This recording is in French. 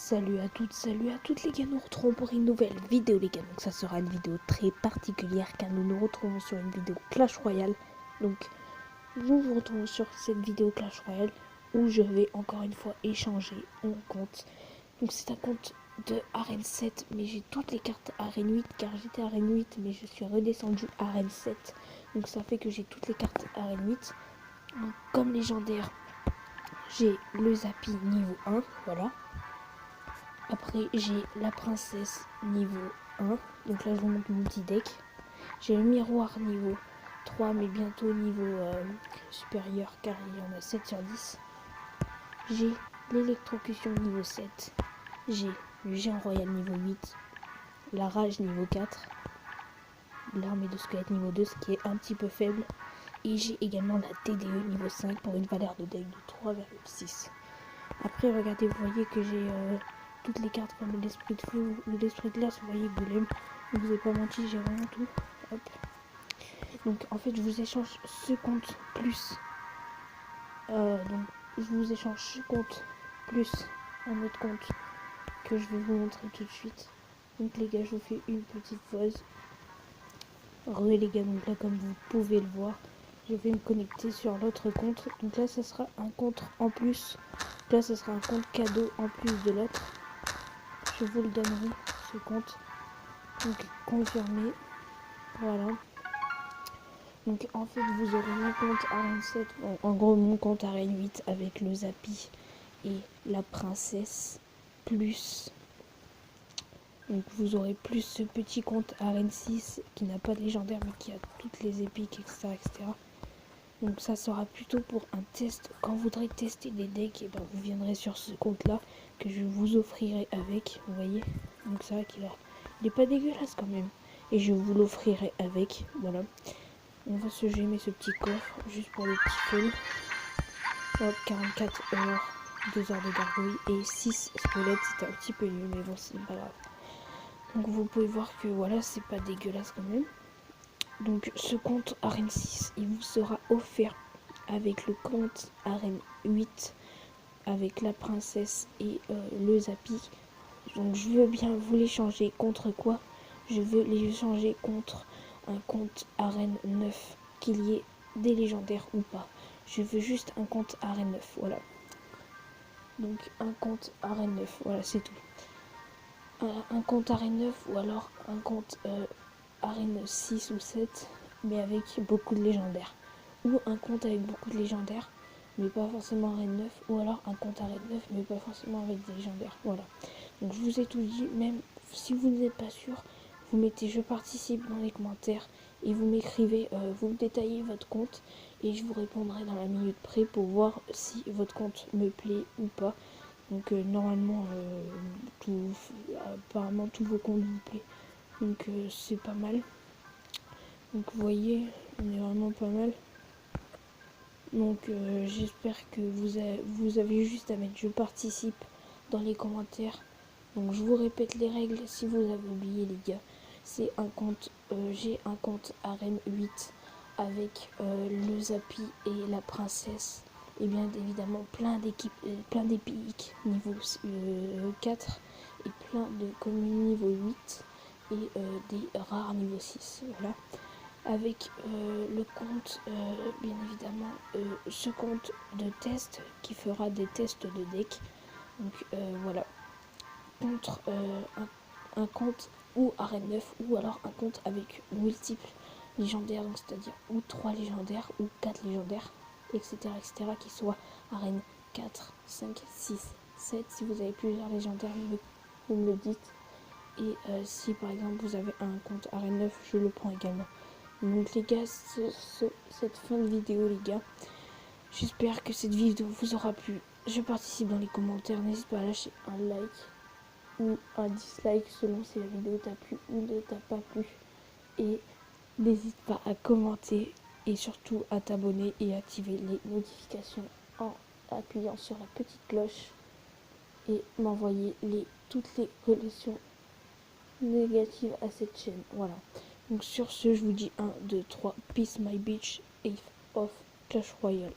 Salut à toutes les gars, nous retrouvons pour une nouvelle vidéo les gars. Donc ça sera une vidéo très particulière car nous nous retrouvons sur une vidéo Clash Royale. Donc nous nous retrouvons sur cette vidéo Clash Royale où je vais encore une fois échanger mon compte. Donc c'est un compte de Arène 7 mais j'ai toutes les cartes Arène 8 car j'étais Arène 8 mais je suis redescendu Arène 7. Donc ça fait que j'ai toutes les cartes Arène 8. Donc, comme légendaire, j'ai le Zappy niveau 1, voilà. Après, j'ai la princesse niveau 1. Donc là, je vous montre mon petit deck. J'ai le miroir niveau 3, mais bientôt niveau supérieur, car il y en a 7 sur 10. J'ai l'électrocution niveau 7. J'ai le géant royal niveau 8. La rage niveau 4. L'armée de squelette niveau 2, ce qui est un petit peu faible. Et j'ai également la TDE niveau 5 pour une valeur de deck de 3,6. Après, regardez, vous voyez que j'ai toutes les cartes comme l'esprit de feu ou l'esprit de glace. Vous voyez, Golem, je vous ai pas menti, j'ai vraiment tout. Hop. Donc, en fait, je vous échange ce compte plus. Donc, je vous échange ce compte plus un autre compte que je vais vous montrer tout de suite. Donc, les gars, je vous fais une petite pause. Re les gars, donc là, comme vous pouvez le voir, je vais me connecter sur l'autre compte. Donc là, ça sera un compte en plus. Là, ce sera un compte cadeau en plus de l'autre. Je vous le donnerai, ce compte. Donc, confirmé. Voilà. Donc, en fait, vous aurez mon compte Arène 7. Bon, en gros, mon compte Arène 8 avec le Zappy et la princesse. Plus. Donc, vous aurez plus ce petit compte Arène 6 qui n'a pas de légendaire mais qui a toutes les épiques, etc. etc. Donc ça sera plutôt pour un test. Quand vous voudrez tester des decks, et ben vous viendrez sur ce compte là que je vous offrirai avec. Vous voyez. Donc c'est vrai qu'il est pas dégueulasse quand même. Et je vous l'offrirai avec. Voilà. On va se gémer ce petit coffre juste pour le petit fun. Hop, 44 heures, 2 heures de gargouille et 6 squelettes. C'était un petit peu nul mais bon c'est pas grave. Donc vous pouvez voir que voilà, c'est pas dégueulasse quand même. Donc ce compte Arène 6, il vous sera offert avec le compte Arène 8, avec la princesse et le Zappy. Donc je veux bien vous l'échanger contre quoi? Je veux l'échanger contre un compte Arène 9, qu'il y ait des légendaires ou pas. Je veux juste un compte Arène 9, voilà. Donc un compte Arène 9, voilà, c'est tout. Un compte Arène 9 ou alors un compte Arène 6 ou 7 mais avec beaucoup de légendaires, ou un compte avec beaucoup de légendaires mais pas forcément Arène 9, ou alors un compte Arène 9 mais pas forcément avec des légendaires. Voilà, donc je vous ai tout dit. Même si vous n'êtes pas sûr, vous mettez je participe dans les commentaires et vous m'écrivez, vous me détaillez votre compte et je vous répondrai dans la minute près pour voir si votre compte me plaît ou pas. Donc normalement apparemment tous vos comptes vous plaît, donc c'est pas mal. Donc vous voyez, on est vraiment pas mal. Donc j'espère que vous avez juste à mettre je participe dans les commentaires. Donc je vous répète les règles si vous avez oublié les gars. C'est un compte, j'ai un compte Arène 8 avec le Zappy et la princesse. Et bien évidemment plein d'équipes, plein d'épiques niveau 4 et plein de communes niveau 8 et des rares niveau 6. Voilà. Avec le compte, bien évidemment, ce compte de test qui fera des tests de deck. Donc voilà. Contre un compte ou Arène 9 ou alors un compte avec multiples légendaires, donc c'est-à-dire ou 3 légendaires ou 4 légendaires, etc. etc. qui soit Arène 4, 5, 6, 7. Si vous avez plusieurs légendaires, vous me le dites. Et si par exemple vous avez un compte Arène 9, je le prends également. Donc les gars, cette fin de vidéo les gars, j'espère que cette vidéo vous aura plu. Je participe dans les commentaires, n'hésite pas à lâcher un like ou un dislike selon si la vidéo t'a plu ou ne t'a pas plu. Et n'hésite pas à commenter et surtout à t'abonner et activer les notifications en appuyant sur la petite cloche et m'envoyer toutes les relations négatives à cette chaîne. Voilà. Donc sur ce, je vous dis 1, 2, 3, peace my bitch, of Clash Royale.